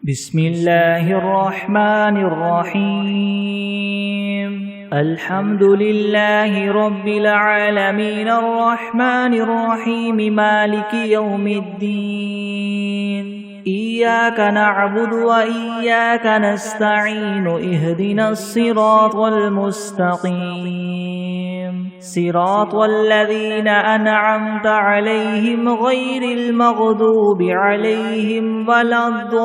بسم الله الرحمن الرحيم الحمد لله رب العالمين الرحمن الرحيم مالك يوم الدين إياك نعبد وإياك نستعين اهدنا الصراط المستقيم صراط الذين أنعمت عليهم غير المغضوب عليهم ولا الضالين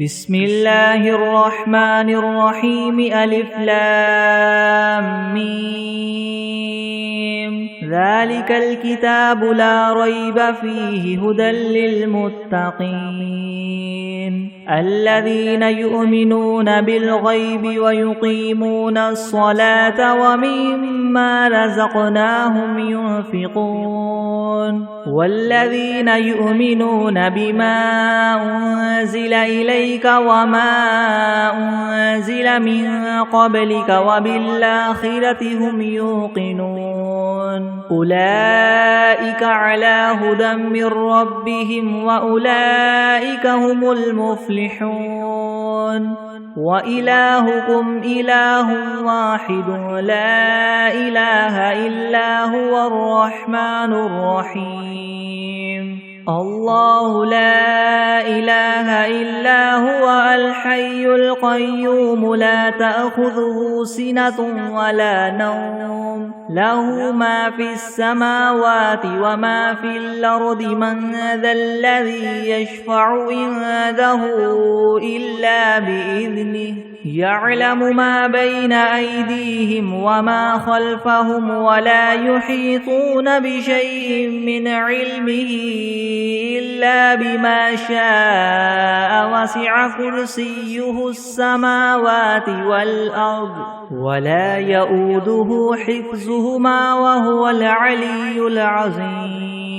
بسم الله الرحمن الرحيم ألف لام ميم ذلك الكتاب لا ريب فيه هدى للمتقين الذين يؤمنون بالغيب ويقيمون الصلاة ومما رزقناهم ينفقون والذين يؤمنون بما أنزل إليك وما أنزل من قبلك وبالآخرة هم يوقنون أولئك على هدى من ربهم وأولئك هم المفلحون وإلهكم إله واحد لا إله إلا هو الرحمن الرحيم الله لا إله إلا هو الحي القيوم لا تأخذه سنة ولا نوم له ما في السماوات وما في الأرض من ذا الذي يشفع عنده إلا بإذنه يعلم ما بين أيديهم وما خلفهم ولا يحيطون بشيء من علمه إلا بما شاء وسع كرسيه السماوات والأرض ولا يؤوده حفظهما وهو العلي العظيم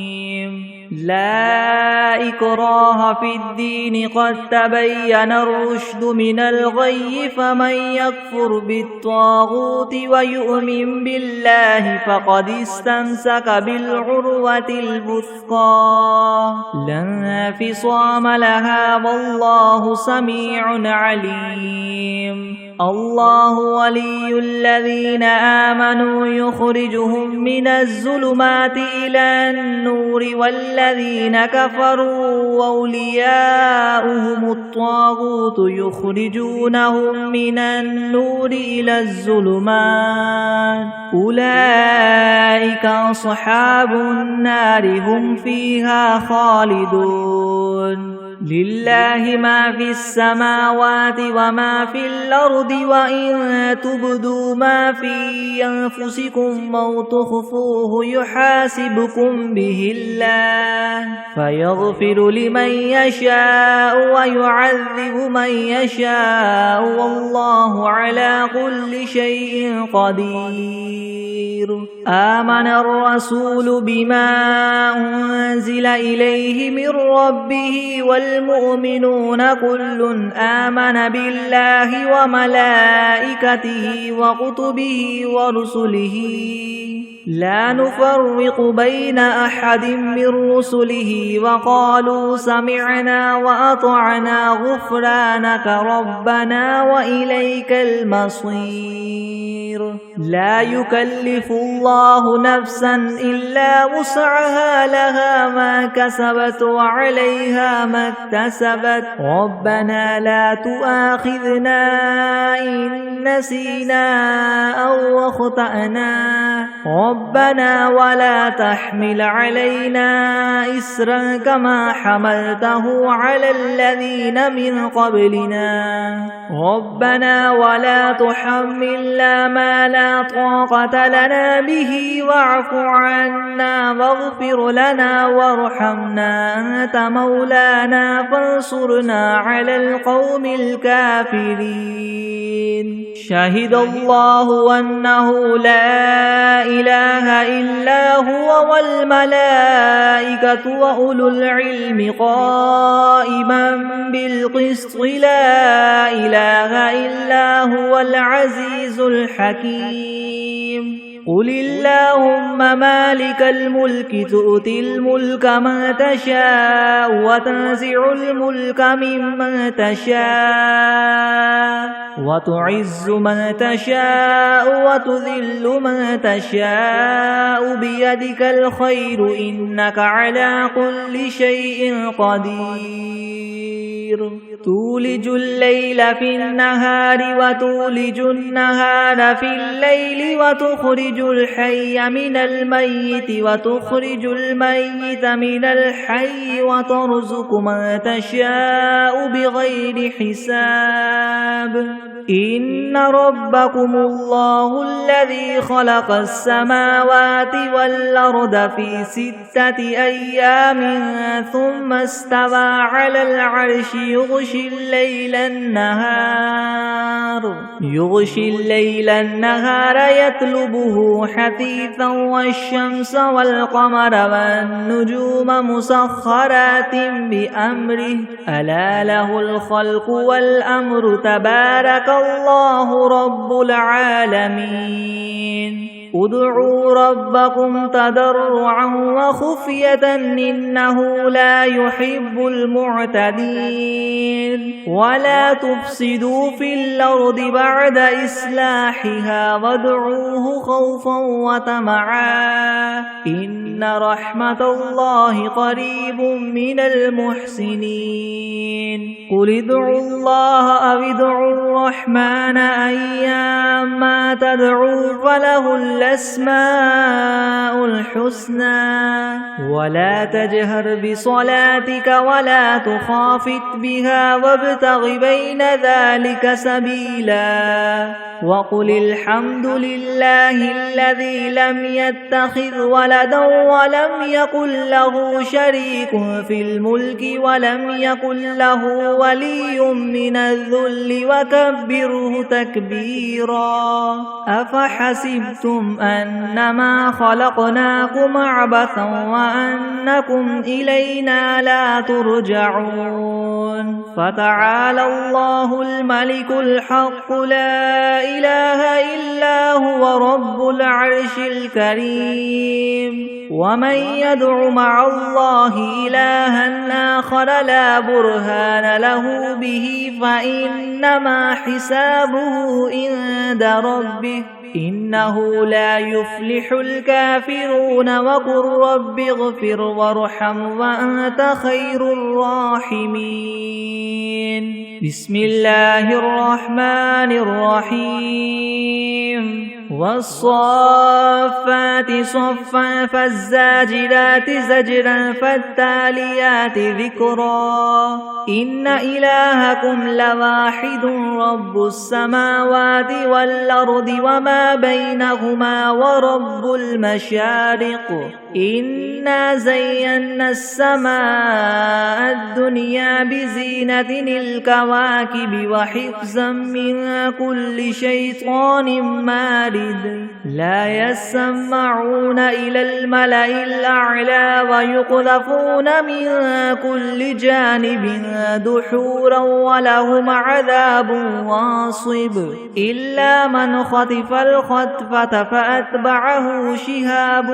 لا إكراه في الدين قد تبين الرشد من الغي فمن يكفر بالطاغوت ويؤمن بالله فقد استمسك بالعروة الوثقى لا انفصام لها والله سميع عليم الله ولي الذين آمنوا يخرجهم من الظلمات إلى النور والذين كفروا أولياؤهم الطاغوت يخرجونهم من النور إلى الظلمات أولئك أصحاب النار هم فيها خالدون لله ما في السماوات وما في الأرض وإن تبدوا ما في أنفسكم أو تخفوه يحاسبكم به الله فيغفر لمن يشاء ويعذب من يشاء والله على كل شيء قدير آمن الرسول بما أنزل إليه من ربه والمؤمنون كل آمن بالله وملائكته وكتبه ورسله لا نفرق بين أحد من رسله وقالوا سمعنا وأطعنا غفرانك ربنا وإليك المصير لا يكلف الله نفسا إلا وسعها لها ما كسبت وعليها ما اكتسبت ربنا لا تؤاخذنا إن نسينا أو أخطأنا ربنا ولا تحمل علينا إسرا كما حملته على الذين من قبلنا ربنا ولا تحملنا ما لا طاقة لنا به واعف عنا واغفر لنا وارحمنا أنت مولانا فانصرنا على القوم الكافرين شهد الله أنه لا إله إلا هو والملائكة وأولو العلم قائما بالقسط لا إله إلا هو العزيز الحكيم قل اللهم مالك الملك تؤتي الملك من تشاء وتنزع الملك ممن تشاء وتعز من تشاء وتذل من تشاء بيدك الخير إنك على كل شيء قدير تولج الليل في النهار وتولج النهار في الليل وتخرج الحي من الميت وتخرج الميت من الحي وترزق من تشاء بغير حساب إن ربكم الله الذي خلق السماوات والأرض في 6 أيام ثم استوى على العرش يغشي الليل النهار يطلبه حثيثا والشمس والقمر والنجوم مسخرات بأمره ألا له الخلق والأمر تبارك الله رب العالمين ادعوا ربكم تضرعا وخفية إنه لا يحب المعتدين ولا تفسدوا في الأرض بعد إصلاحها وادعوه خوفا وطمعا إن رحمة الله قريب من المحسنين قل ادعوا الله أو ادعوا الرحمن أيما تدعوا فله الأسماء الحسنى ولا تجهر بصلاتك ولا تخافت بها وابتغ بين ذلك سبيلا وقل الحمد لله الذي لم يتخذ ولدا ولم يكن له شريك في الملك ولم يكن له ولي من الذل وكبره تكبيرا أفحسبتم أنما خلقناكم عبثا وأنكم إلينا لا ترجعون فتعالى الله الملك الحق لا إله إلا هو رب العرش الكريم ومن يدع مع الله إلها آخر لا برهان له به فإنما حسابه عند ربه إنه لا يفلح الكافرون وقل رب اغفر وارحم وأنت خير الراحمين بسم الله الرحمن الرحيم والصافات صفا فالزاجرات زجرا فالتاليات ذكرا إن إلهكم لواحد رب السماوات والأرض وما بينهما ورب المشارق إنا زينا السماء الدنيا بزينة الكواكب وحفظا من كل شيطان مارد لا يسمعون إلى الملأ الأعلى ويقذفون من كل جانب دحورا ولهم عذاب واصب إلا من خطف الخطفة فأتبعه شهاب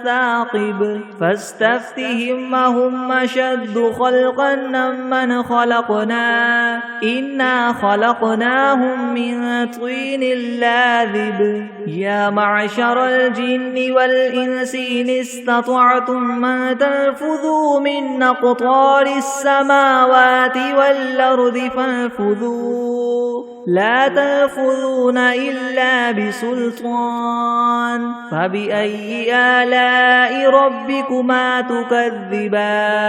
ثاقب فاستفتهم هم أشد خلقا ممن خلقنا إنا خلقناهم من طين لاذب يا معشر الجن والإنس إن استطعتم أن تنفذوا من أقطار السماوات والأرض فانفذوا لا تنفذون إلا بسلطان فبأي آلاء ربكما تكذبان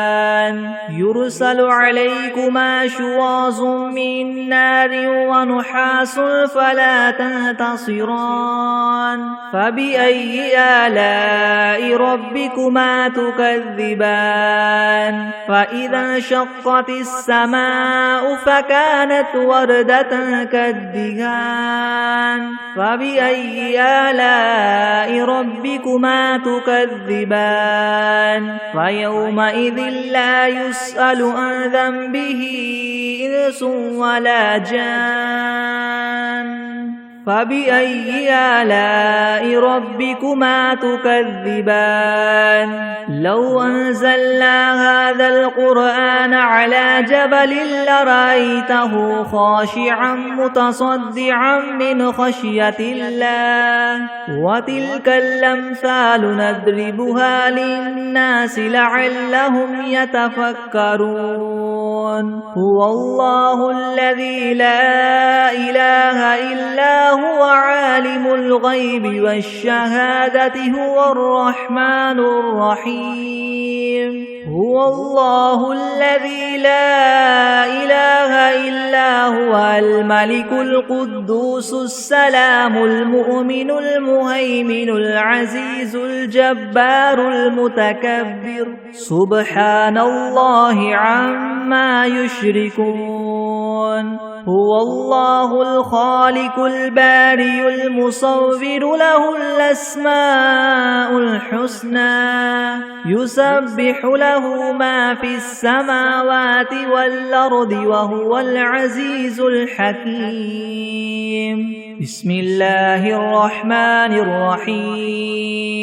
يرسل عليكما شواظ من نار ونحاس فلا تنتصران فبأي آلاء ربكما تكذبان فإذا انشقت السماء فكانت وردة كالدهان فبأي آلاء ربكما تكذبان فيومئذ لا يسأل عن ذنبه إنس ولا جان فبأي آلاء ربكما تكذبان لو أنزلنا هذا القرآن على جبل لرأيته خاشعا متصدعا من خشية الله وتلك الأمثال نضربها للناس لعلهم يتفكرون هو الله الذي لا إله إلا هو عالم الغيب والشهادة هو الرحمن الرحيم هو الله الذي لا إله إلا هو الملك القدوس السلام المؤمن المهيمن العزيز الجبار المتكبر سبحان الله عما يشركون هو الله الخالق البارئ المصور له الأسماء الحسنى يسبح له ما في السماوات والأرض وهو العزيز الحكيم بسم الله الرحمن الرحيم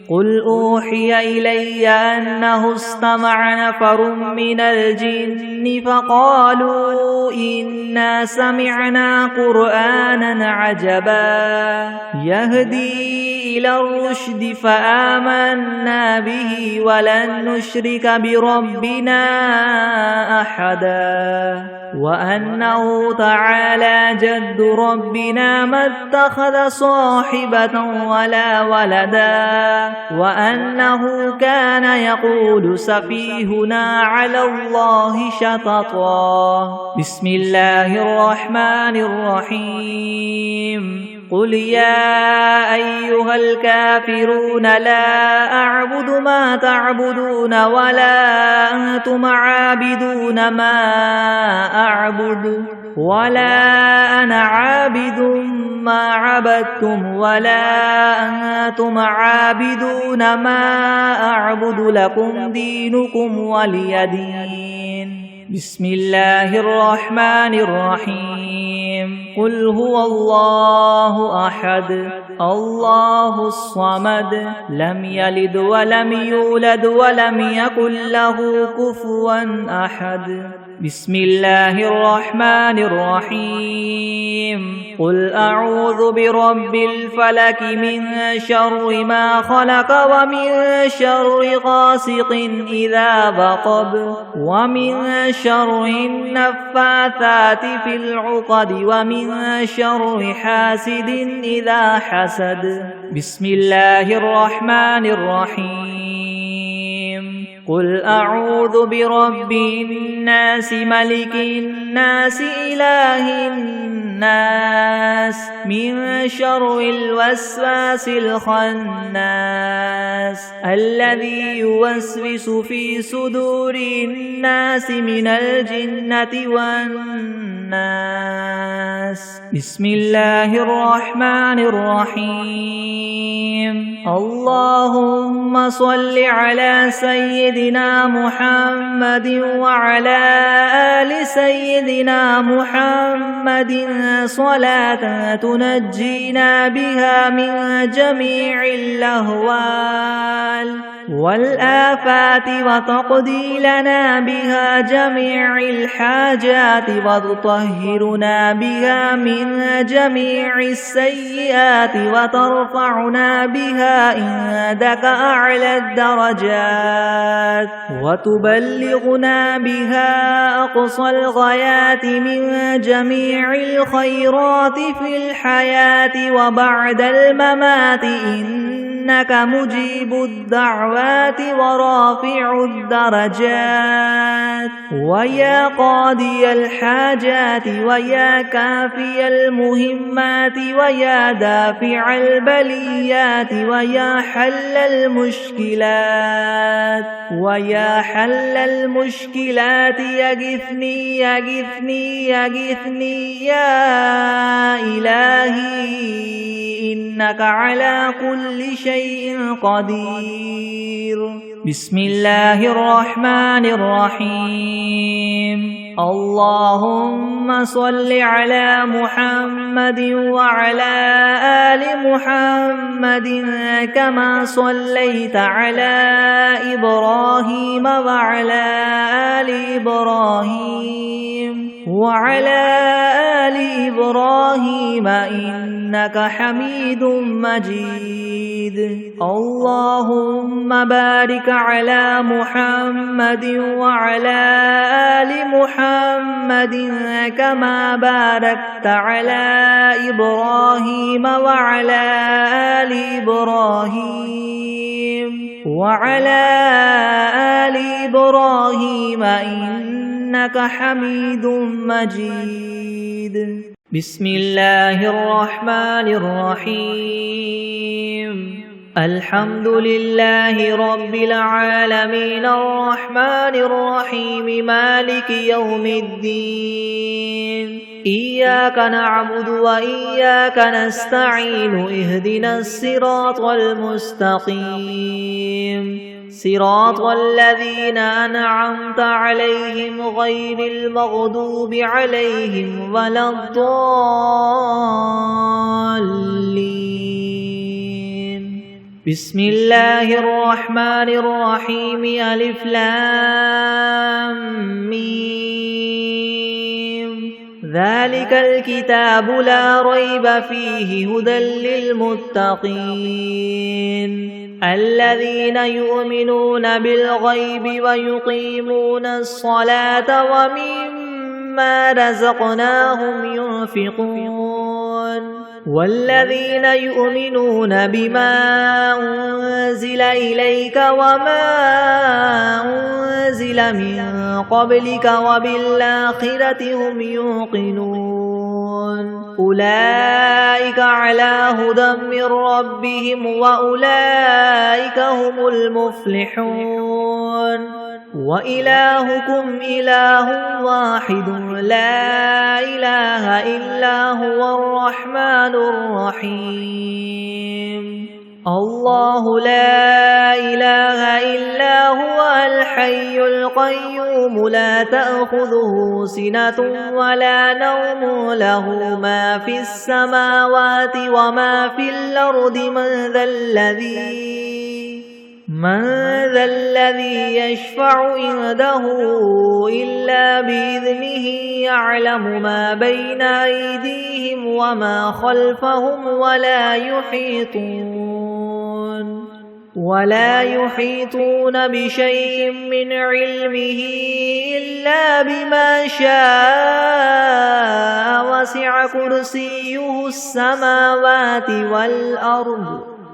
قل أوحي إلي أنه استمع نفر من الجن فقالوا إنا سمعنا قرآنا عجبا يهدي إلى الرشد فآمنا به ولن نشرك بربنا أحدا وأنه تعالى جد ربنا ما اتخذ صاحبة ولا ولدا وأنه كان يقول سفيهنا على الله شططا بسم الله الرحمن الرحيم قل يا أيها الكافرون لا أعبد ما تعبدون ولا أنتم عابدون ما أعبد ولا أنا عابد ما عبدتم ولا أنتم عابدون ما أعبد لكم دينكم ولي دين بسم الله الرحمن الرحيم قل هو الله أحد الله الصمد لم يلد ولم يولد ولم يكن له كفوا أحد بسم الله الرحمن الرحيم قل أعوذ برب الفلك من شر ما خلق ومن شر غاسق إذا وقب ومن شر النفاثات في العقد ومن شر حاسد إذا حسد بسم الله الرحمن الرحيم قل أعوذ برب الناس ملك الناس إله الناس من شر الوسواس الخناس الذي يوسوس في صدور الناس من الجنة والناس بسم الله الرحمن الرحيم اللهم صل على سيدنا محمد وعلى آل سيدنا محمد صلاة تنجينا بها من جميع الأهوال والآفات وتقضي لنا بها جميع الحاجات وتطهرنا بها من جميع السيئات وترفعنا بها عندك أعلى الدرجات وتبلغنا بها أقصى الغايات من جميع الخيرات في الحياة وبعد الممات إنك مجيب الدعوات ورافع الدرجات ويا قاضي الحاجات ويا كافي المهمات ويا دافع البليات ويا حل المشكلات ويا حل المشكلات يغثني يغثني يغثني يا إلهي إنك على كل شيء قدير بسم الله الرحمن الرحيم اللهم صل على محمد وعلى آل محمد كما صليت على إبراهيم وعلى آل إبراهيم إنك حميد مجيد. اللهم بارك على محمد وعلى آل محمد كما باركت على إبراهيم وعلى آل إبراهيم إنك حميد مجيد. بسم الله الرحمن الرحيم. الحمد لله رب العالمين الرحمن الرحيم مالك يوم الدين. إياك نعبد وإياك نستعين اهدنا الصراط المستقيم صراط الذين أنعمت عليهم غير المغضوب عليهم ولا الضالين. بسم الله الرحمن الرحيم. ألف لام ميم. ذلك الكتاب لا ريب فيه هدى للمتقين الذين يؤمنون بالغيب ويقيمون الصلاة ومما رزقناهم ينفقون والذين يؤمنون بما أنزل إليك وما أنزل من قبلك وبالآخرة هم يوقنون أولئك على هدى من ربهم وأولئك هم المفلحون. وإلهكم إله واحد لا إله إلا هو الرحمن الرحيم. الله لا إله إلا هو الحي القيوم لا تأخذه سنة ولا نوم له ما في السماوات وما في الأرض من ذا الذي يشفع عنده إلا بإذنه يعلم ما بين أيديهم وما خلفهم ولا يحيطون بشيء من علمه إلا بما شاء وسع كرسيه السماوات والأرض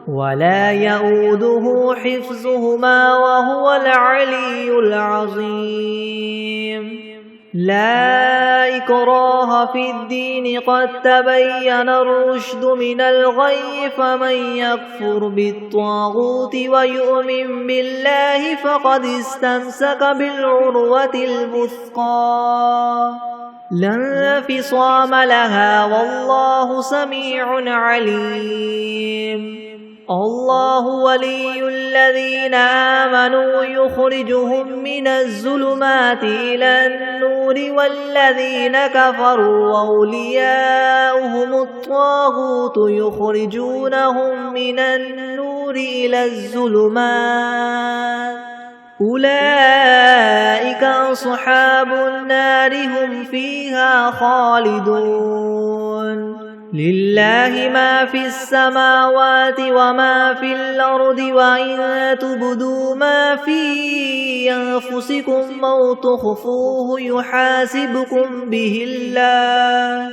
ولا يؤوده حفظهما وهو العلي العظيم. لا إكراه في الدين قد تبين الرشد من الغي فمن يكفر بالطاغوت ويؤمن بالله فقد استمسك بالعروة الوثقى لا انفصام لها والله سميع عليم. الله ولي الذين آمنوا يخرجهم من الظلمات إلى النور والذين كفروا أولياؤهم الطاغوت يخرجونهم من النور إلى الظلمات أولئك أصحاب النار هم فيها خالدون. لله ما في السماوات وما في الأرض وإن تبدوا ما في أنفسكم أو تخفوه يحاسبكم به الله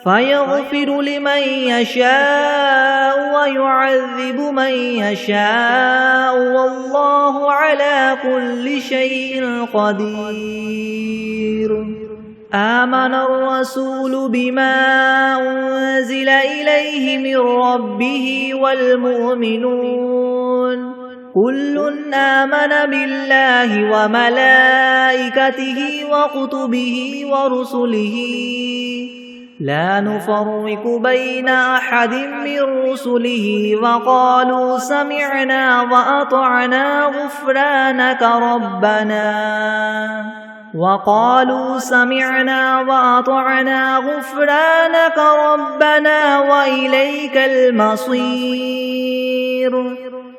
فيغفر لمن يشاء ويعذب من يشاء والله على كل شيء قدير. آمن الرسول بما أنزل إليه من ربه والمؤمنون كل آمن بالله وملائكته وكتبه ورسله لا نفرق بين أحد من رسله وقالوا سمعنا وأطعنا غفرانك ربنا وقالوا سمعنا وأطعنا غفرانك ربنا وإليك المصير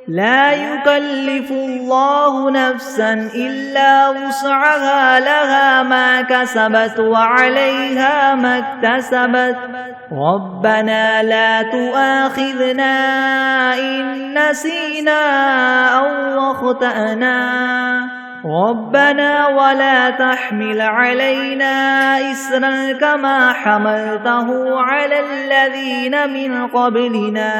لا يكلف الله نفسا إلا وسعها لها ما كسبت وعليها ما اكتسبت ربنا لا تؤاخذنا إن نسينا أو أخطأنا ربنا ولا تحمل علينا إسرا كما حملته على الذين من قبلنا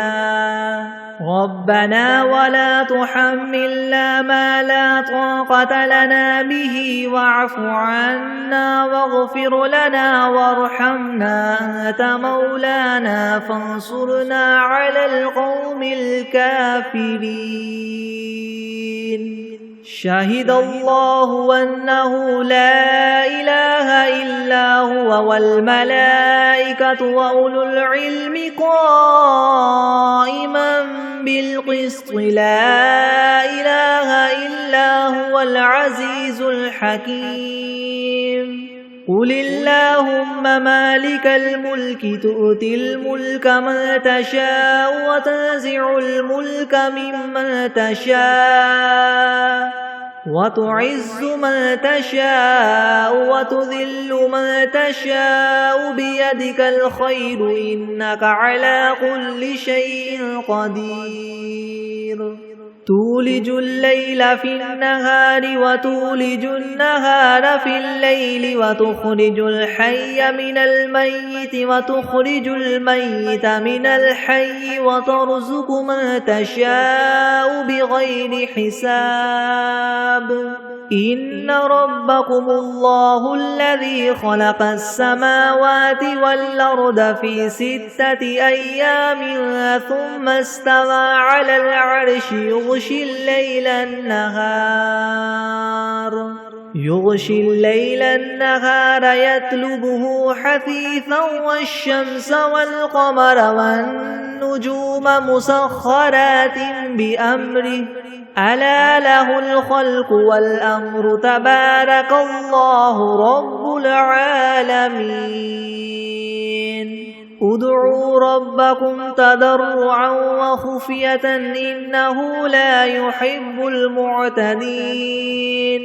ربنا ولا تحملنا ما لا طاقة لنا به واعف عنا واغفر لنا وارحمنا أنت مولانا فانصرنا على القوم الكافرين شهد الله أنه لا إله إلا هو والملائكة وأولو العلم قائما بالقسط لا إله إلا هو العزيز الحكيم قل اللهم مالك الملك تؤتي الملك من تشاء وتنزع الملك ممن تشاء وتعز من تشاء وتذل من تشاء بيدك الخير إنك على كل شيء قدير تولج الليل في النهار وتولج النهار في الليل وتخرج الحي من الميت وتخرج الميت من الحي وترزق من تشاء بغير حساب إن ربكم الله الذي خلق السماوات والأرض في 6 أيام ثم استوى على العرش يغشي الليل النهار يطلبه حثيثا والشمس والقمر والنجوم مسخرات بأمره ألا له الخلق والأمر تبارك الله رب العالمين ادعوا ربكم تضرعا وخفية إنه لا يحب المعتدين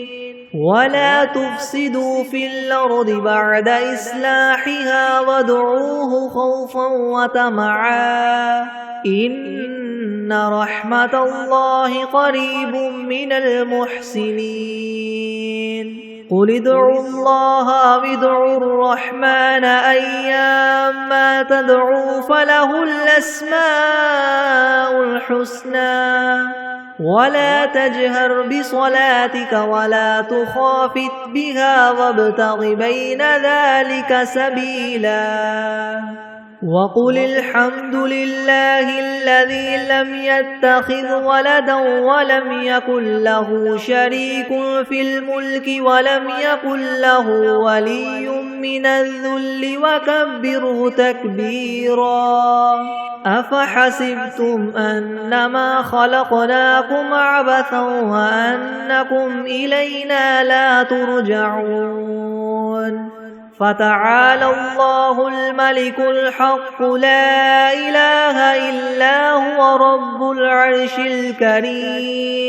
ولا تفسدوا في الأرض بعد إصلاحها وادعوه خوفا وطمعا إن رحمة الله قريب من المحسنين قل ادعوا الله وادعوا الرحمن أيما تدعوا فله الأسماء الحسنى ولا تجهر بصلاتك ولا تخافت بها وابتغ بين ذلك سبيلا وقل الحمد لله الذي لم يتخذ ولدا ولم يكن له شريك في الملك ولم يكن له ولي من الذل وكبره تكبيرا أفحسبتم أنما خلقناكم عبثا وأنكم إلينا لا ترجعون فتعالى الله الملك الحق لا إله إلا هو رب العرش الكريم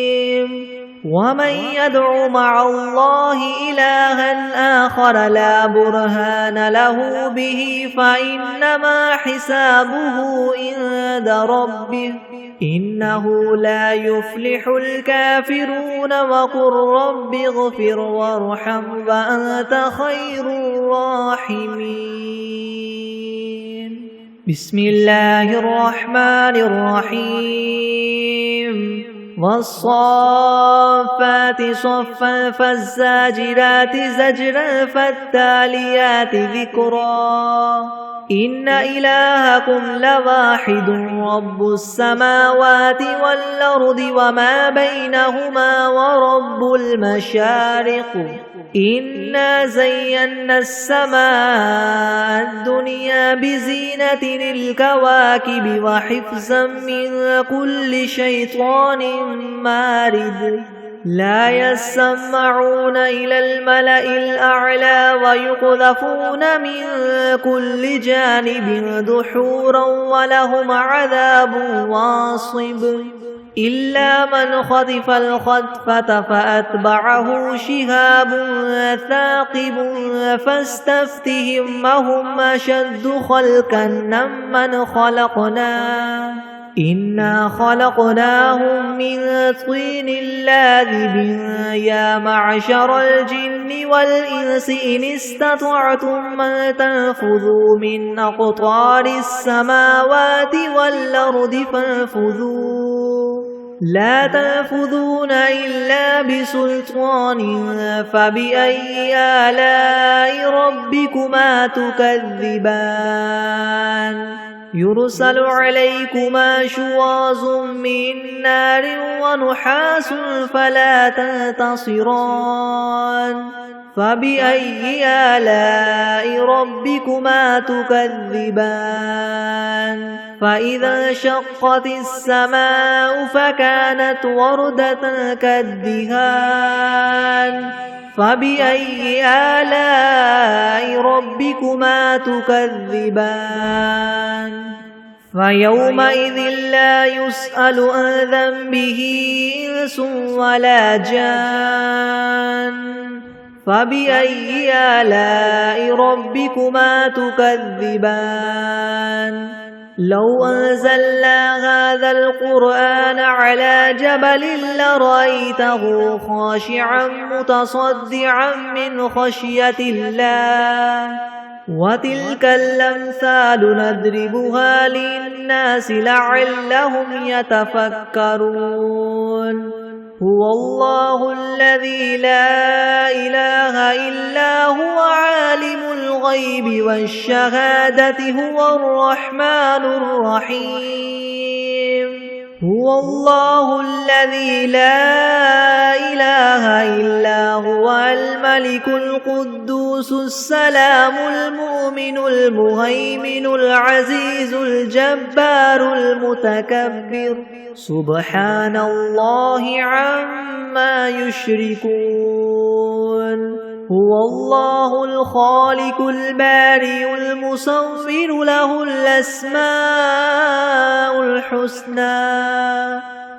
ومن يدع مع الله إلها آخر لا برهان له به فإنما حسابه عند ربه إنه لا يفلح الكافرون وقل رب اغفر وارحم وأنت خير الراحمين بسم الله الرحمن الرحيم والصافات صفا فالزاجرات زجرا فالتاليات ذكرا إن إلهكم لواحد رب السماوات والأرض وما بينهما ورب المشارق إنا زينا السماء الدنيا بزينة الكواكب وحفظا من كل شيطان مارد لا يسمعون إلى الملأ الأعلى ويقذفون من كل جانب دحورا ولهم عذاب واصب إلا من خطف الخطفة فأتبعه شهاب ثاقب فاستفتهم أهم أشد خلقا ممن خلقنا إنا خلقناهم من طين لاذب يا معشر الجن والإنس إن استطعتم أن تنفذوا من أقطار السماوات والأرض فانفذوا لا تنفذون إلا بسلطان فبأي آلاء ربكما تكذبان يرسل عليكما شواظ من نار ونحاس فلا تنتصران فبأي آلاء ربكما تكذبان فإذا انشقت السماء فكانت وردة كالدهان فبأي آلاء ربكما تكذبان فيومئذ لا يسأل عن ذنبه إنس ولا جان فبأي آلاء ربكما تكذبان لو أنزلنا هذا القرآن على جبل لرأيته خاشعا متصدعا من خشية الله وتلك الأمثال نضربها للناس لعلهم يتفكرون هو الله الذي لا إله إلا هو عالم الغيب والشهادة هو الرحمن الرحيم هو الله الذي لا إله إلا هو الملك القدوس السلام المؤمن المهيمن العزيز الجبار المتكبر سبحان الله عما يشركون هو الله الخالق البارئ المصور له الأسماء الحسنى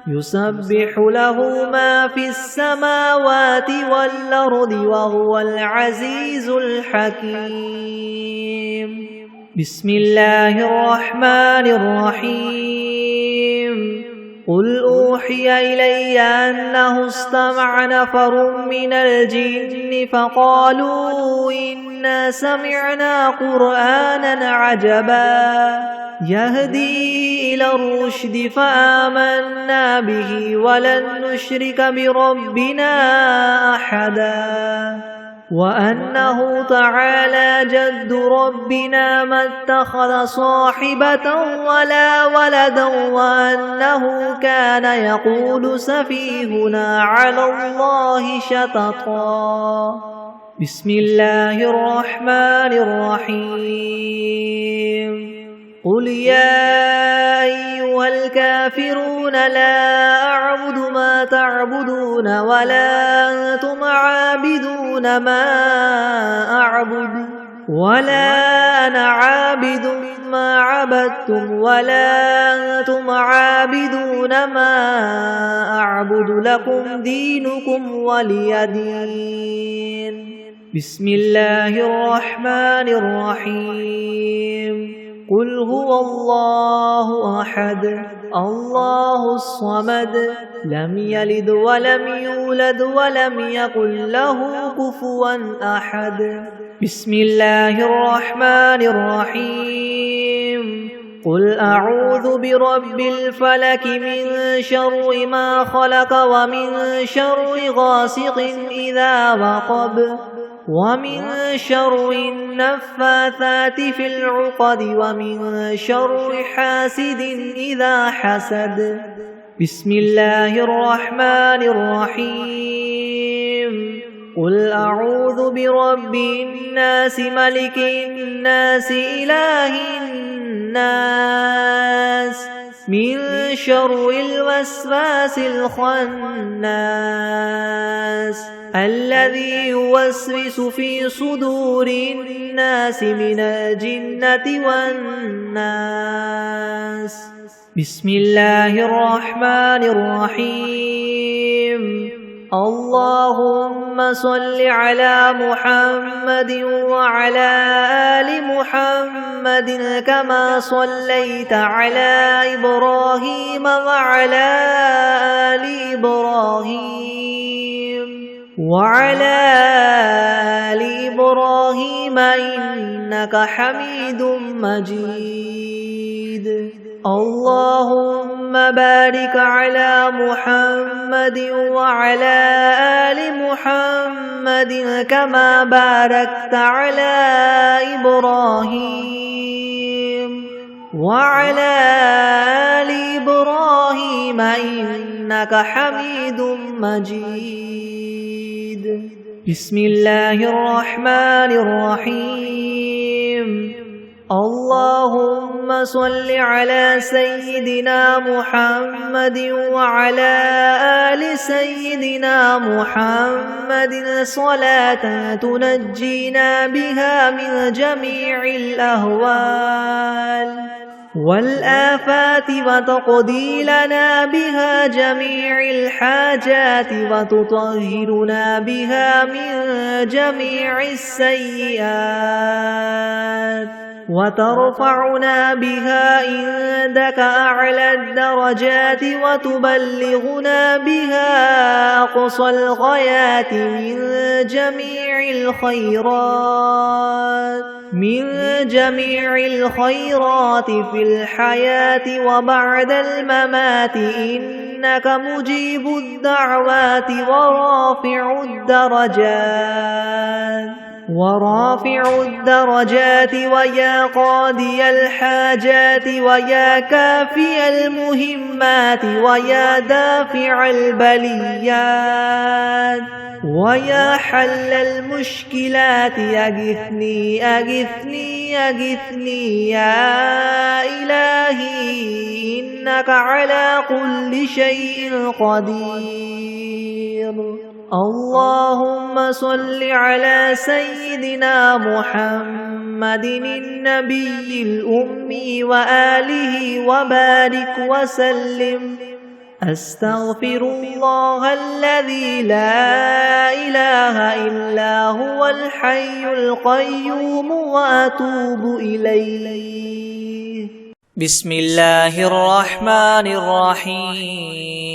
يسبح له ما في السماوات والأرض وهو العزيز الحكيم بسم الله الرحمن الرحيم قل أوحي إلي أنه استمع نفر من الجن فقالوا إنا سمعنا قرآنا عجبا يهدي إلى الرشد فآمنا به ولن نشرك بربنا أحدا وأنه تعالى جد ربنا ما اتخذ صاحبة ولا ولدا وأنه كان يقول سفيهنا على الله شططا بسم الله الرحمن الرحيم قل يا أيها الكافرون لا أعبد ما تعبدون ولا أنتم عابدون ما أعبد ولا أنا عابد ما عبدتم ولا أنتم عابدون ما أعبد لكم دينكم ولي دين بسم الله الرحمن الرحيم قل هو الله أحد الله الصمد لم يلد ولم يولد ولم يكن له كفوا أحد بسم الله الرحمن الرحيم قل أعوذ برب الفلك من شر ما خلق ومن شر غاسق إذا وقب ومن شر النفاثات في العقد ومن شر حاسد إذا حسد بسم الله الرحمن الرحيم قل أعوذ برب الناس ملك الناس إله الناس من شر الوسواس الخناس الذي يوسوس في صدور الناس من الجنة والناس. بسم الله الرحمن الرحيم. اللهم صل على محمد وعلى آل محمد كما صليت على إبراهيم وعلى آل إبراهيم إنك حميد مجيد. اللهم بارك على محمد وعلى آل محمد كما باركت على إبراهيم وعلى آل إبراهيم إنك حميد مجيد. بسم الله الرحمن الرحيم. اللهم صل على سيدنا محمد وعلى آل سيدنا محمد صلاة تنجينا بها من جميع الأهوال والآفات وتقضي لنا بها جميع الحاجات وتطهرنا بها من جميع السيئات وترفعنا بها عندك أعلى الدرجات وتبلغنا بها أقصى الغايات من جميع الخيرات في الحياة وبعد الممات إنك مجيب الدعوات ورافع الدرجات ويا قاضي الحاجات ويا كافي المهمات ويا دافع البليات ويا حل المشكلات أغثني أغثني أغثني يا إلهي إنك على كل شيء قدير. اللهم صل على سيدنا محمد النبي الأمي وآله وبارك وسلم. أستغفر الله الذي لا إله إلا هو الحي القيوم وأتوب إليه. بسم الله الرحمن الرحيم.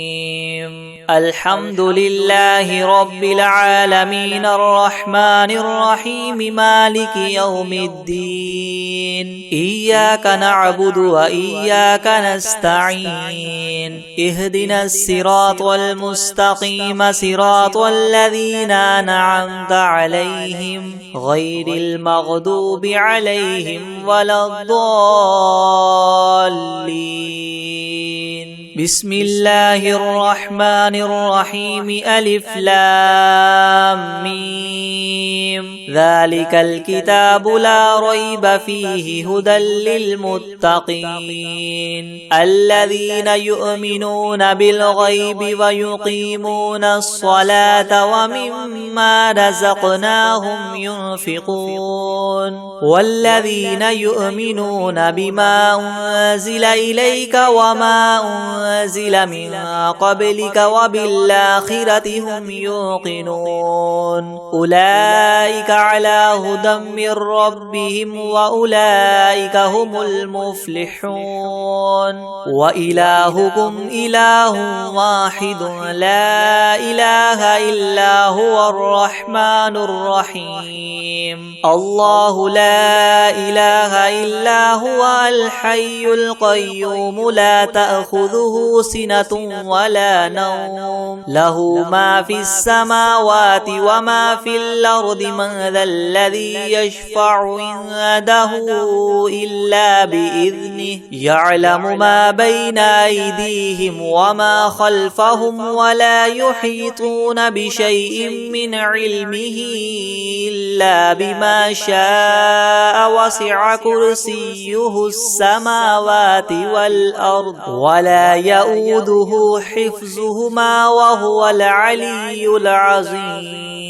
الحمد لله رب العالمين الرحمن الرحيم مالك يوم الدين. إياك نعبد وإياك نستعين. اهدنا الصراط المستقيم صراط الذين أنعمت عليهم غير المغضوب عليهم ولا الضالين. بسم الله الرحمن الرحيم. ألف لام ميم. ذلك الكتاب لا ريب فيه هدى للمتقين الذين يؤمنون بالغيب ويقيمون الصلاة ومما رزقناهم ينفقون والذين يؤمنون بما أنزل إليك وما أنزل من قبلك وبالآخرة هم يوقنون أولئك على هدى من ربهم وأولئك هم المفلحون. وإلهكم إله واحد لا إله إلا هو الرحمن الرحيم. الله لا إله إلا هو الحي القيوم لا تأخذه سنة ولا نوم له ما في السماوات وما في الأرض من ذا الذي يشفع عنده إلا بإذنه يعلم ما بين أيديهم وما خلفهم ولا يحيطون بشيء من علمه إلا بما شاء وسع كرسيه السماوات والأرض ولا يؤوده حفظهما وهو العلي العظيم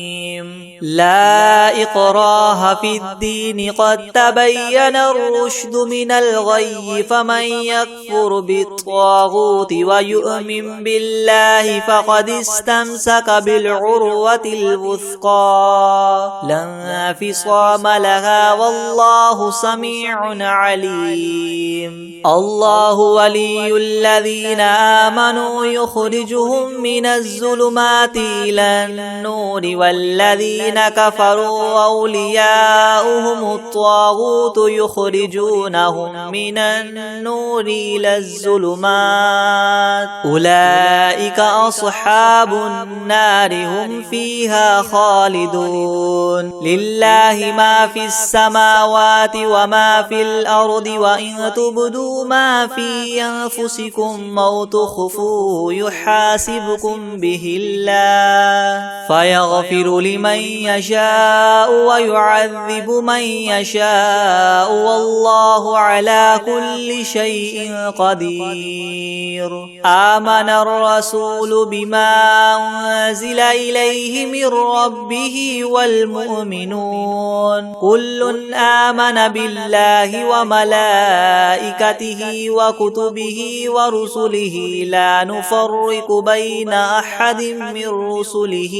لا إكراه في الدين قد تبين الرشد من الغي فمن يكفر بالطاغوت ويؤمن بالله فقد استمسك بالعروة الوثقى لا انفصام لها والله سميع عليم الله ولي الذين آمنوا يخرجهم من الظلمات إلى النور والذين كفروا أولياؤهم الطاغوت يخرجونهم من النور إلى الظلمات أولئك أصحاب النار هم فيها خالدون لله ما في السماوات وما في الأرض وإن تبدوا ما في أنفسكم أو تخفوه يحاسبكم به الله فيغفر لمن يشاء ويعذب من يشاء والله على كل شيء قدير آمن الرسول بما أنزل إليه من ربه والمؤمنون كل آمن بالله وملائكته وكتبه ورسله لا نفرق بين أحد من رسله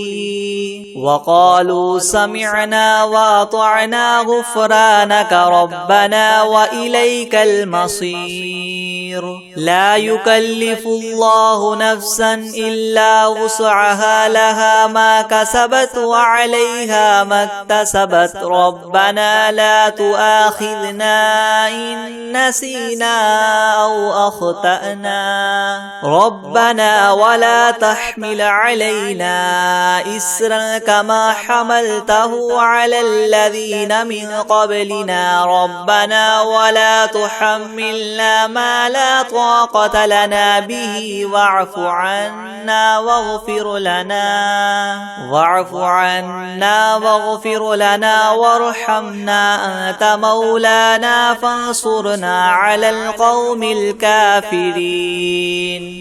وقالوا سمعنا وأطعنا غفرانك ربنا وإليك المصير لا يكلف الله نفسا إلا وسعها لها ما كسبت وعليها ما اكتسبت ربنا لا تؤاخذنا إن نسينا أو أخطأنا ربنا ولا تحمل علينا إسرا كما حملته على الذين من قبلنا ربنا ولا تحملنا ما لا طاقة لنا به واعف عنا واغفر لنا وارحمنا أنت مولانا فانصرنا على القوم الكافرين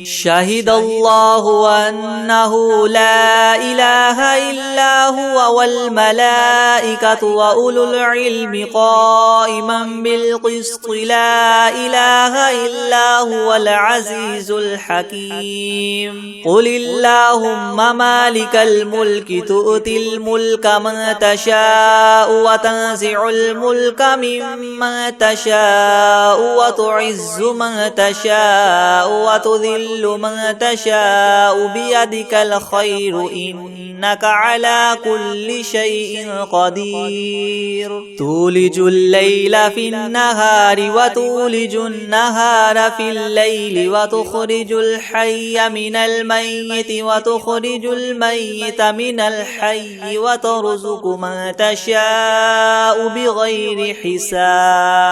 شهد الله أنه لا إله إلا هو والملائكة وأولو العلم قائما بالقسط لا إله إلا هو العزيز الحكيم قل اللهم مالك الملك تؤتي الملك من تشاء وتنزع الملك ممن تشاء وتعز من تشاء وتذل من تشاء بيدك الخير إنك على كل شيء قدير تولج الليل في النهار وتولج النهار في الليل وتخرج الحي من الميت وتخرج الميت من الحي وترزق من تشاء بغير حساب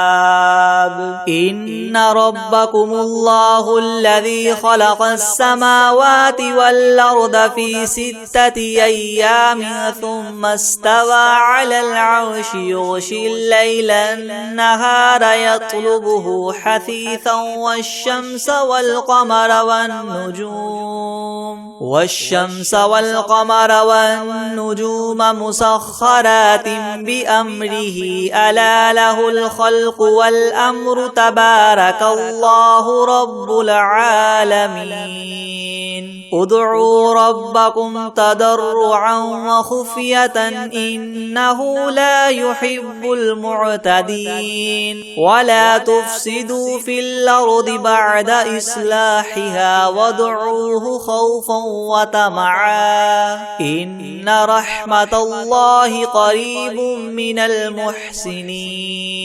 إن ربكم الله الذي خلق السماوات والأرض في 6 أيام ثم استوى على العرش يغشي الليل النهار يطلبه حثيثا والشمس والقمر والنجوم مسخرات بأمره ألا له الخلق والأمر تبارك الله رب العالمين ادعوا ربكم تضرعا وخفية إنه لا يحب المعتدين ولا تفسدوا في الأرض بعد إصلاحها وادعوه خوفا وطمعا إن رحمة الله قريب من المحسنين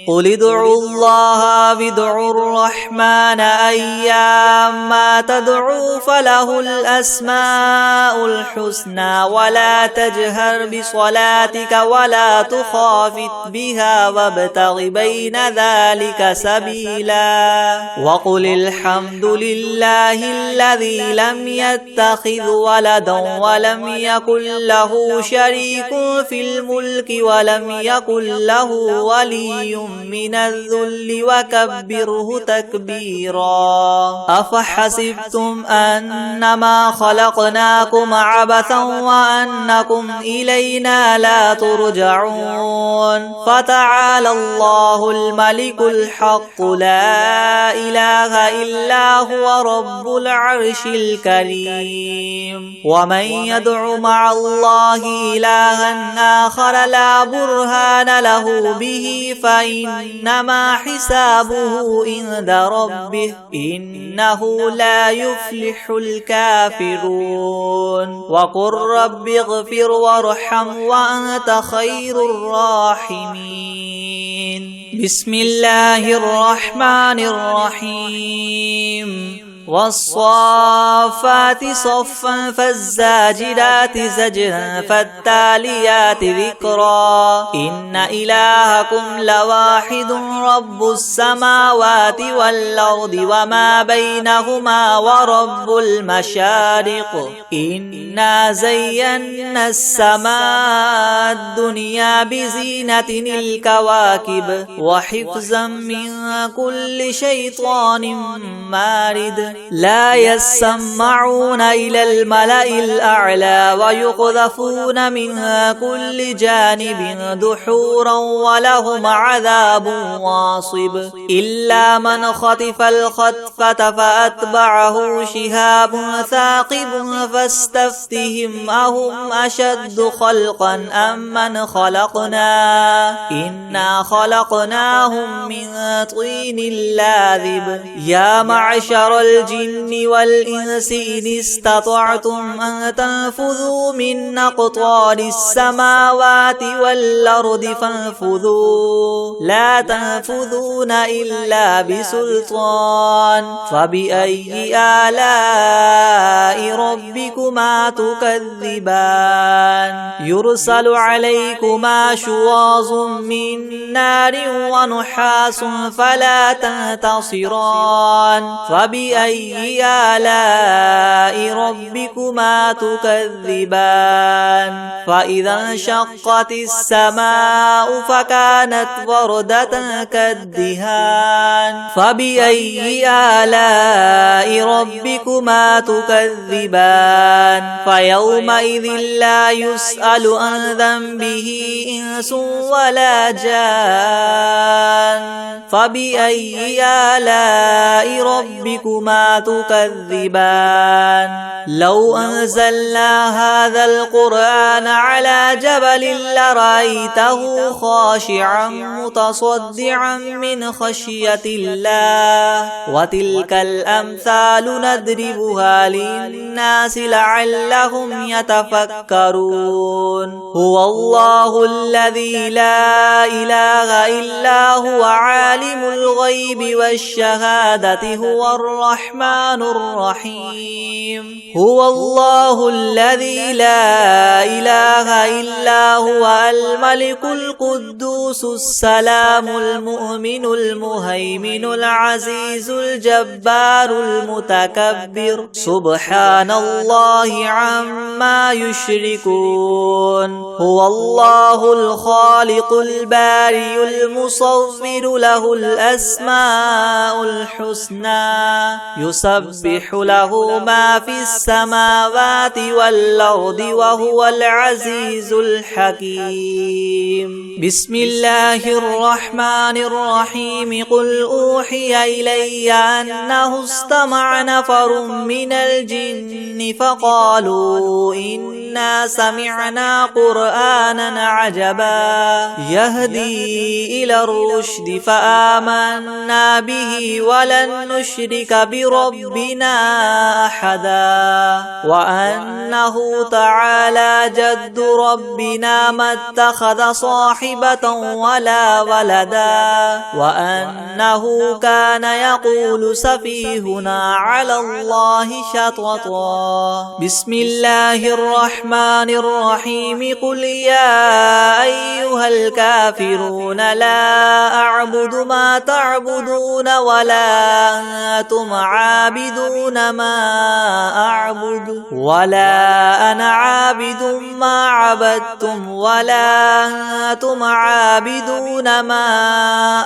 قل ادعوا الله وادعوا الرحمن أيما تدعوا فله الأسماء الحسنى الحسنى ولا تجهر بصلاتك ولا تخافت بها وابتغ بين ذلك سبيلا وقل الحمد لله الذي لم يتخذ ولدا ولم يكن له شريك في الملك ولم يكن له ولي من الذل وكبره تكبيرا أفحسبتم أنما خلقناكم عبثا وأنكم إلينا لا ترجعون فتعالى الله الملك الحق لا إله إلا هو رب العرش الكريم ومن يدع مع الله إلها آخر لا برهان له به فإنما حسابه عند ربه إنه لا يفلح الكافرون وقل رب اغفر وارحم وأنت خير الراحمين بسم الله الرحمن الرحيم والصافات صفا فالزاجرات زجرا فالتاليات ذكرا إن إلهكم لواحد رب السماوات والأرض وما بينهما ورب المشارق إنا زينا السماء الدنيا بزينة الكواكب وحفظا من كل شيطان مارد لا يسمعون إلى الملأ الأعلى ويقذفون منها كل جانب دحورا ولهم عذاب واصب إلا من خطف الخطفة فأتبعه شهاب ثاقب فاستفتهم أهم أشد خلقا أم من خلقنا إنا خلقناهم من طين لاذب يا معشر الجن والإنس إن استطعتم أن تنفذوا من أقطار السماوات والأرض فانفذوا لا تنفذون إلا بسلطان فبأي آلاء ربكما تكذبان يرسل عليكما شواظ من نار ونحاس فلا تنتصران فبأي آلاء ربكما تكذبان فإذا انشقت السماء فكانت وردة كالدهان فبأي آلاء ربكما تكذبان فيومئذ لا يسأل عن ذنبه إنس ولا جان فبأي آلاء ربكما تكذبان لو أنزلنا هذا القرآن على جبل لرأيته خاشعا متصدعا من خشية الله وتلك الأمثال نضربها للناس لعلهم يتفكرون هو الله الذي لا إله إلا هو عالم الغيب والشهادة هو الرحمن الرحيم هو الله الذي لا إله إلا هو الملك القدوس السلام المؤمن المهيمن العزيز الجبار المتكبر سبحان الله عما يشركون هو الله الخالق البارئ المصور له الأسماء الحسنى يسبح له ما في السماوات والأرض وهو العزيز الحكيم بسم الله الرحمن الرحيم قل أوحي إلي أنه استمع نفر من الجن فقالوا إنا إنا سمعنا قرآنا عجبا يهدي إلى الرشد فآمنا به ولن نشرك بربنا أحدا وأنه تعالى جد ربنا ما اتخذ صاحبة ولا ولدا وأنه كان يقول سفيهنا على الله شططا بسم الله الرحمن الرحيم قل يا أيها الكافرون لا أعبد ما تعبدون ولا أنتم عابدون ما أعبد ولا أنا عابد ما عبدتم ولا أنتم عابدون ما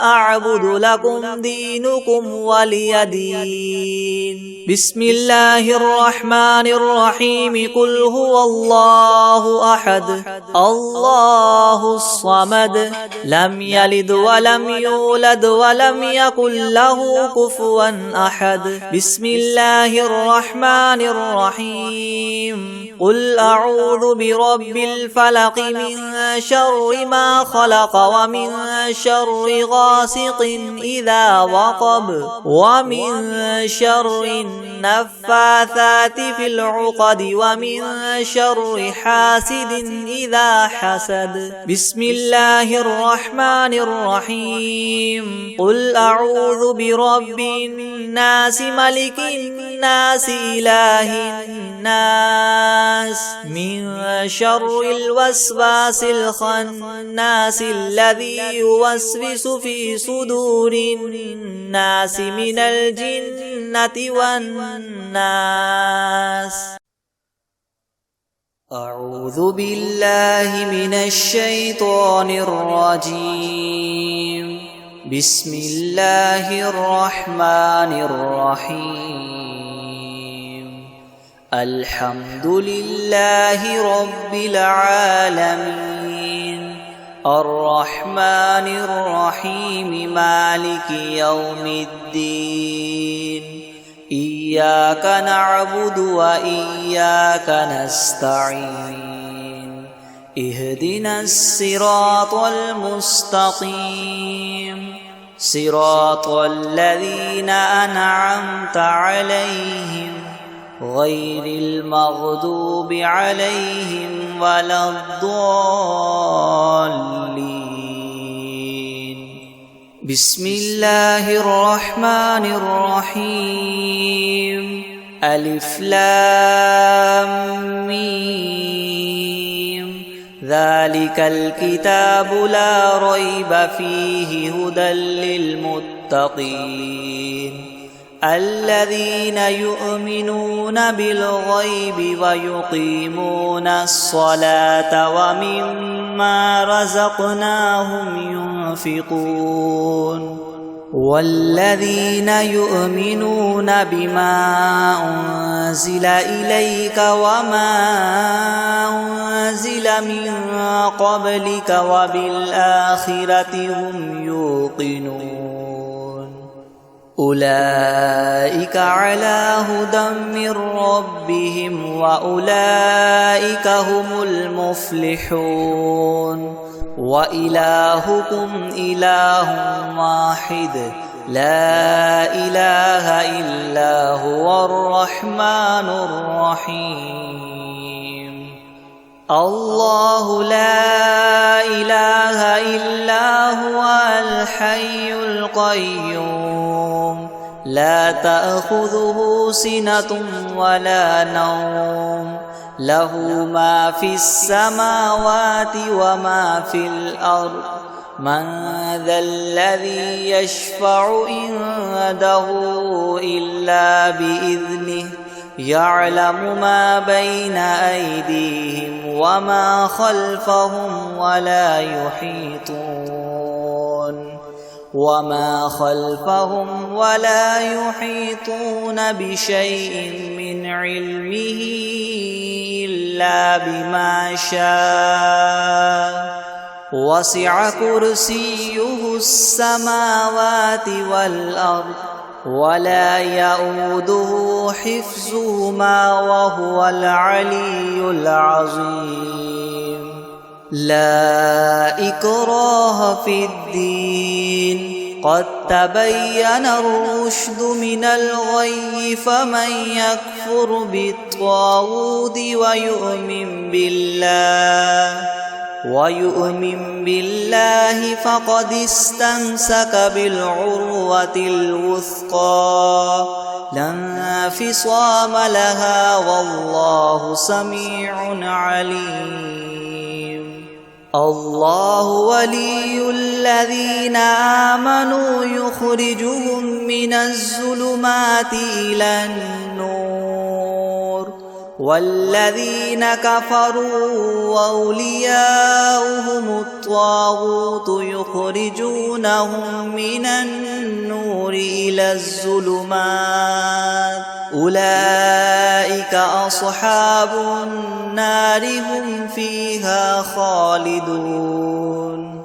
أعبد لكم دينكم ولي دين بسم الله الرحمن الرحيم قل هو الله أحد الله الصمد لم يلد ولم يولد ولم يكن له كفوا أحد بسم الله الرحمن الرحيم قل أعوذ برب الفلق من شر ما خلق ومن شر غاسق إذا وقب ومن شر النفاثات في العقد ومن شر حاسد إذا حسد بسم الله الرحمن الرحيم قل أعوذ برب الناس ملك الناس إله الناس من شر الوسواس الخناس الذي يوسوس في صدور الناس من الجنة والناس أعوذ بالله من الشيطان الرجيم بسم الله الرحمن الرحيم الحمد لله رب العالمين الرحمن الرحيم مالك يوم الدين إياك نعبد وإياك نستعين اهدنا الصراط المستقيم صراط الذين أنعمت عليهم غير المغضوب عليهم ولا الضالين بسم الله الرحمن الرحيم ألف لام ميم ذلك الكتاب لا ريب فيه هدى للمتقين الذين يؤمنون بالغيب ويقيمون الصلاة ومما رزقناهم ينفقون والذين يؤمنون بما أنزل إليك وما أنزل من قبلك وبالآخرة هم يوقنون أولئك على هدى من ربهم وأولئك هم المفلحون وإلهكم إله واحد لا إله إلا هو الرحمن الرحيم الله لا إله إلا هو الحي القيوم لا تأخذه سنة ولا نوم له ما في السماوات وما في الأرض من ذا الذي يشفع عنده إلا بإذنه يعلم ما بين أيديهم وما خلفهم ولا يحيطون بشيء من علمه إلا بما شاء وسع كرسيه السماوات والأرض ولا يؤوده حفظهما وهو العلي العظيم. لا إكراه في الدين، قد تبين الرشد من الغي، فمن يكفر بالطاغوت ويؤمن بالله فقد استمسك بالعروة الوثقى لا انفصام لها، والله سميع عليم. الله ولي الذين آمنوا يخرجهم من الظلمات إلى النور، والذين كفروا أولياؤهم الطاغوت يخرجونهم من النور إلى الظلمات، أولئك أصحاب النار هم فيها خالدون.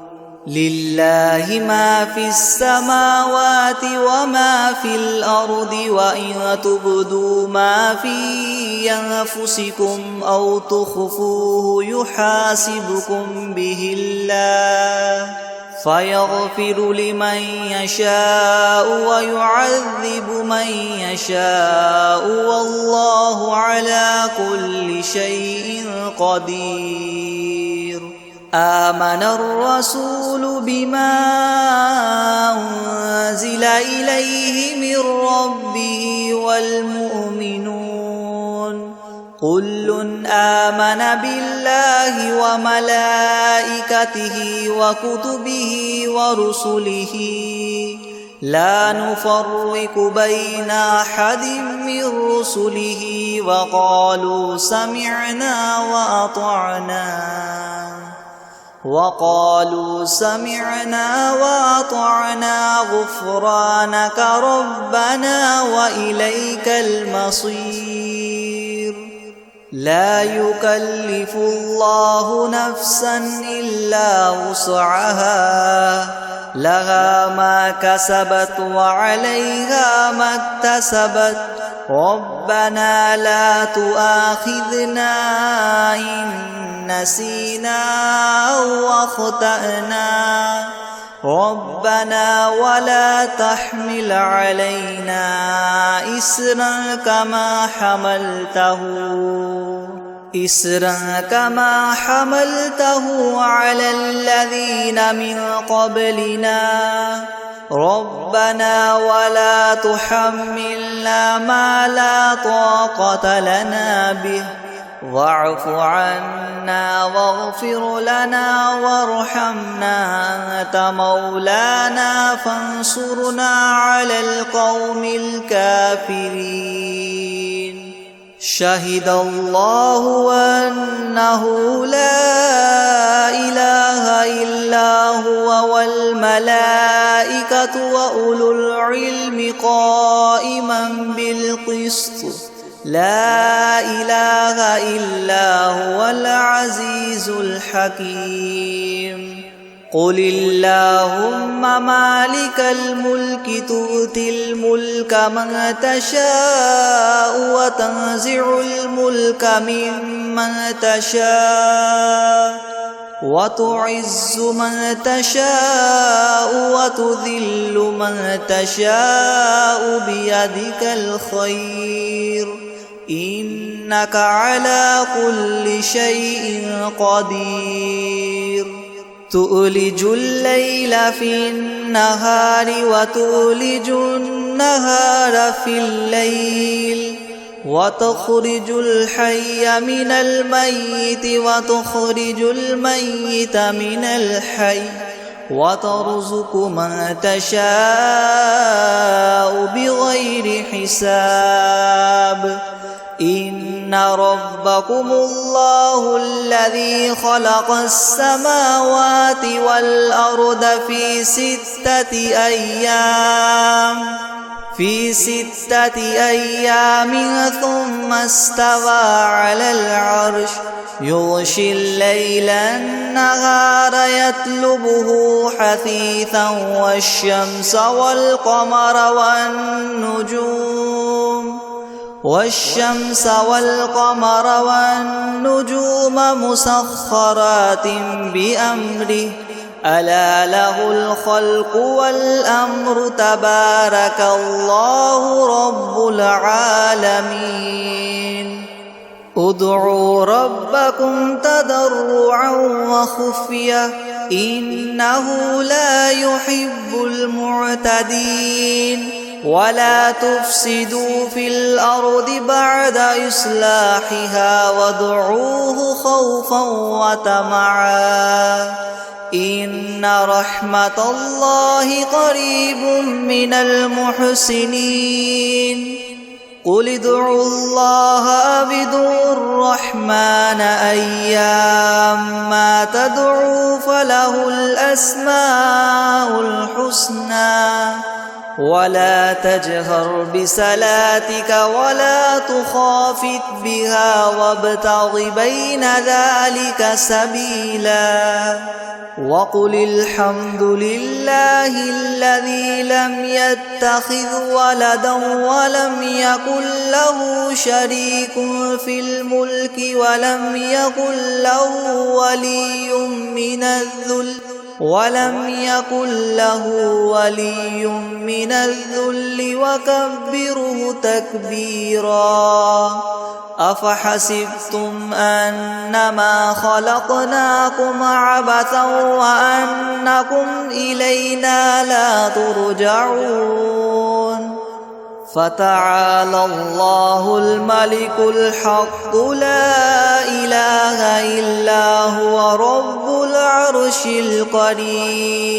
لله ما في السماوات وما في الأرض، وإن تبدوا ما في أنفسكم أو تخفوه يحاسبكم به الله، فيغفر لمن يشاء ويعذب من يشاء، والله على كل شيء قدير. آمن الرسول بما أنزل إليه من ربه والمؤمنون كل آمن بالله وملائكته وكتبه ورسله لا نفرق بين أحد من رسله، وقالوا سمعنا وأطعنا غفرانك ربنا وإليك المصير. لا يكلف الله نفسا إلا وسعها، لها ما كسبت وعليها ما اكتسبت، ربنا لا تؤاخذنا إن نسينا أو أخطأنا، ربنا ولا تحمل علينا إصرا كما حملته على الذين من قبلنا، ربنا ولا تحملنا ما لا طاقة لنا به، واعف عنا واغفر لنا وارحمنا، أنت مولانا فانصرنا على القوم الكافرين. شهد الله أنه لا إله إلا هو والملائكة وأولو العلم قائما بالقسط، لا إله إلا هو العزيز الحكيم. قل اللهم مالك الملك تؤتي الملك من تشاء وتنزع الملك ممن تشاء، وتعز من تشاء وتذل من تشاء بيدك الخير، إنك على كل شيء قدير. تؤلج الليل في النهار وتؤلج النهار في الليل، وتخرج الحي من الميت وتخرج الميت من الحي، وترزق من تشاء بغير حساب. إن ربكم الله الذي خلق السماوات والأرض في 6 أيام ثم استوى على العرش، يغشي الليل النهار يطلبه حثيثا والشمس والقمر والنجوم مسخرات بأمره ألا له الخلق والأمر تبارك الله رب العالمين ادعوا ربكم تضرعا وخفية إنه لا يحب المعتدين ولا تفسدوا في الأرض بعد إصلاحها وادعوه خوفا وطمعا إن رحمة الله قريب من المحسنين قل ادعوا الله أو ادعوا الرحمن أيما تدعوا فله الأسماء الحسنى ولا تجهر بصلاتك ولا تخافت بها وابتغ بين ذلك سبيلا وقل الحمد لله الذي لم يتخذ ولدا ولم يكن له شريك في الملك ولم يكن له ولي من الذل وكبره تكبيرا أفحسبتم أنما خلقناكم عبثا وأنكم إلينا لا ترجعون فتعالى الله الملك الحق لا إله إلا هو رب العرش الكريم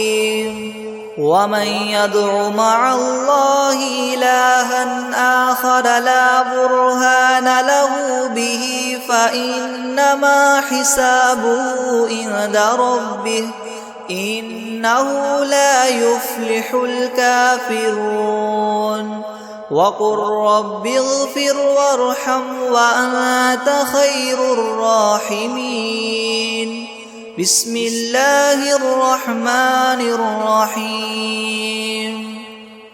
ومن يدع مع الله إلها آخر لا برهان له به فإنما حسابه عند ربه إنه لا يفلح الكافرون وقل رب اغفر وارحم وأنت خير الراحمين بسم الله الرحمن الرحيم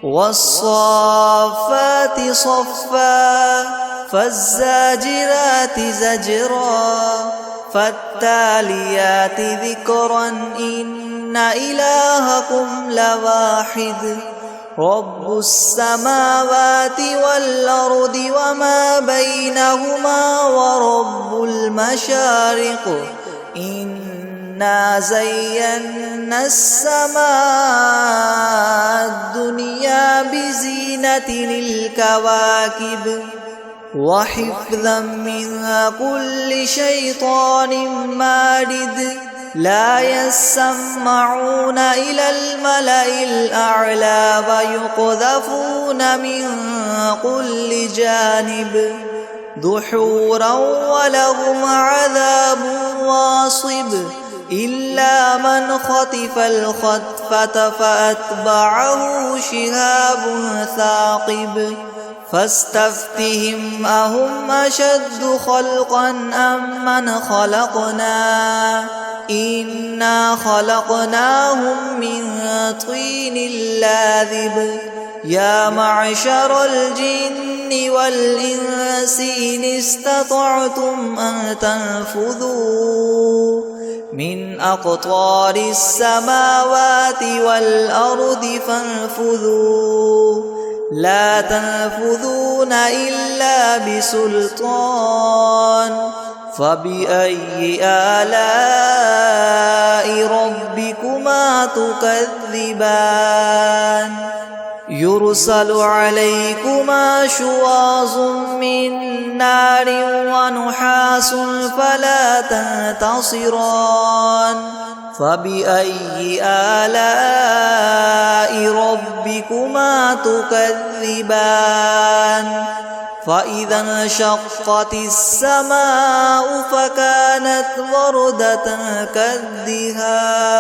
والصافات صفا فالزاجرات زجرا فالتاليات ذكرا إن إلهكم لواحد رب السماوات والأرض وما بينهما ورب المشارق إنا زينا السماء الدنيا بزينة الكواكب وحفظا من كل شيطان مارد لا يسمعون إلى الملأ الأعلى ويقذفون من كل جانب دحورا ولهم عذاب واصب إلا من خطف الخطفة فأتبعه شهاب ثاقب فاستفتهم أهم أشد خلقا أم من خلقنا إنا خلقناهم من طين لاذب يا معشر الجن والإنس إن استطعتم أن تنفذوا من أقطار السماوات والأرض فانفذوا لا تنفذون إلا بسلطان فبأي آلاء ربكما تكذبان يرسل عليكما شواظ من نار ونحاس فلا تنتصران فبأي آلاء ربكما تكذبان فإذا انشقت السماء فكانت وردة كالدهان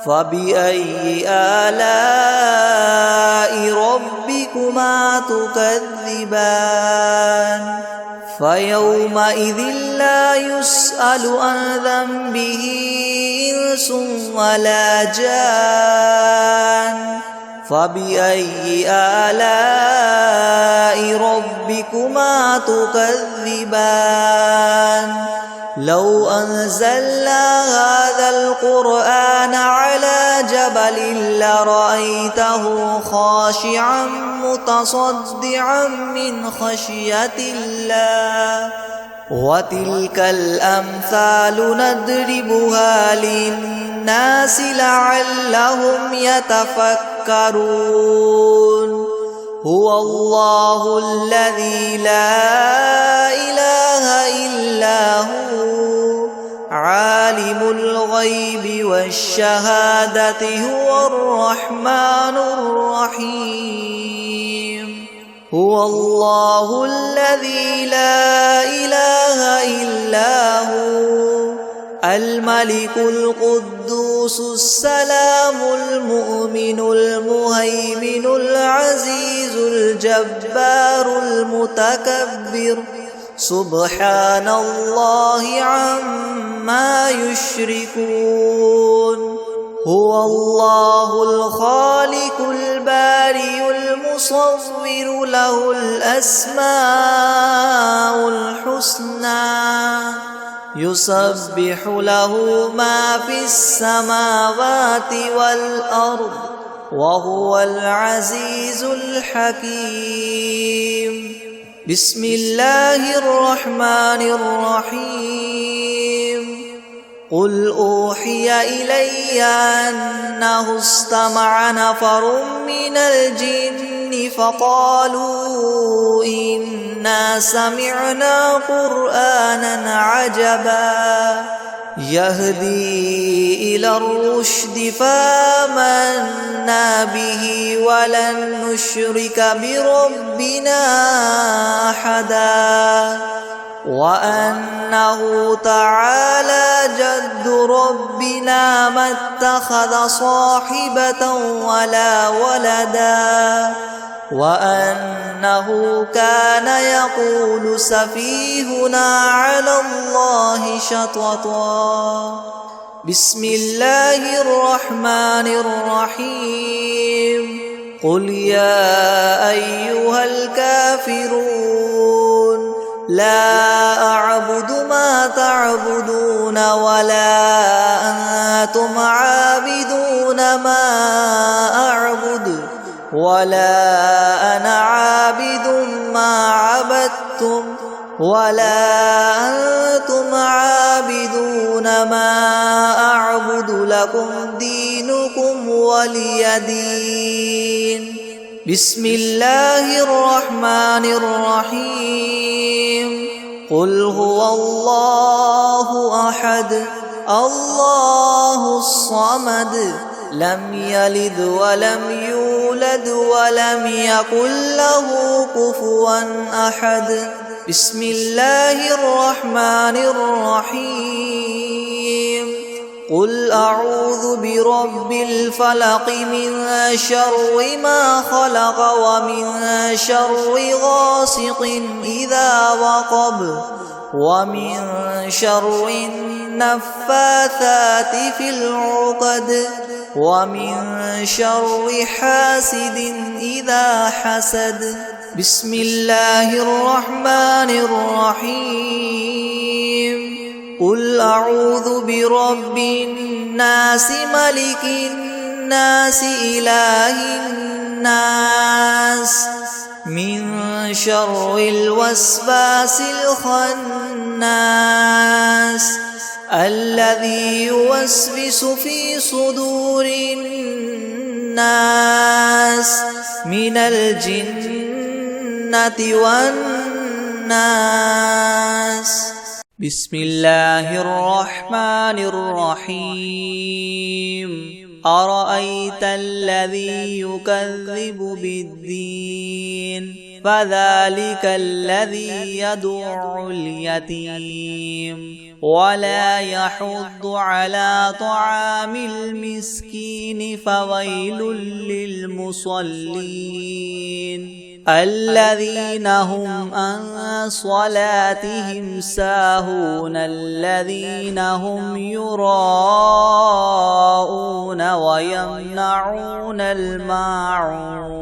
فبأي آلاء ربكما تكذبان فيومئذ لا يسأل عن ذنبه إنس ولا جان فبأي آلاء ربكما تكذبان لو أنزلنا هذا القرآن على جبل لرأيته خاشعا متصدعا من خشية الله وتلك الأمثال نضربها للناس لعلهم يتفكرون هو الله الذي لا إله إلا هو عالم الغيب والشهادة هو الرحمن الرحيم هو الله الذي لا إله إلا هو الملك القدوس السلام المؤمن المهيمن العزيز الجبار المتكبر سبحان الله عما يشركون هو الله الخالق البارئ المصور له الأسماء الحسنى يسبح له ما في السماوات والأرض وهو العزيز الحكيم بسم الله الرحمن الرحيم قل أوحي إلي أنه استمع نفر من الجن فقالوا إنا سمعنا قرآنا عجبا يهدي إلى الرشد فآمنا به ولن نشرك بربنا أحدا وأنه تعالى جد ربنا ما اتخذ صاحبة ولا ولدا وأنه كان يقول سفيهنا على الله شططا بسم الله الرحمن الرحيم قل يا أيها الكافرون لا أعبد ما تعبدون ولا أنتم عابدون ما أعبد ولا أنا عابد ما عبدتم ولا أنتم عابدون ما أعبد لكم دينكم ولي دين بسم الله الرحمن الرحيم قل هو الله أحد الله الصمد لم يلد ولم يولد ولم يكن له كفوا أحد بسم الله الرحمن الرحيم قل أعوذ برب الفلق من شر ما خلق ومن شر غاسق إذا وقب ومن شر النفاثات في العقد ومن شر حاسد إذا حسد بسم الله الرحمن الرحيم قل أعوذ برب الناس ملك الناس إله الناس من شر الوسواس الخناس الذي يوسوس في صدور الناس من الجنة والناس بسم الله الرحمن الرحيم أرأيت الذي يكذب بالدين فذلك الذي يدع اليتيم ولا يحض على طعام المسكين فويل للمصلين الذين هم عن صلاتهم ساهون الذين هم يراءون ويمنعون الماعون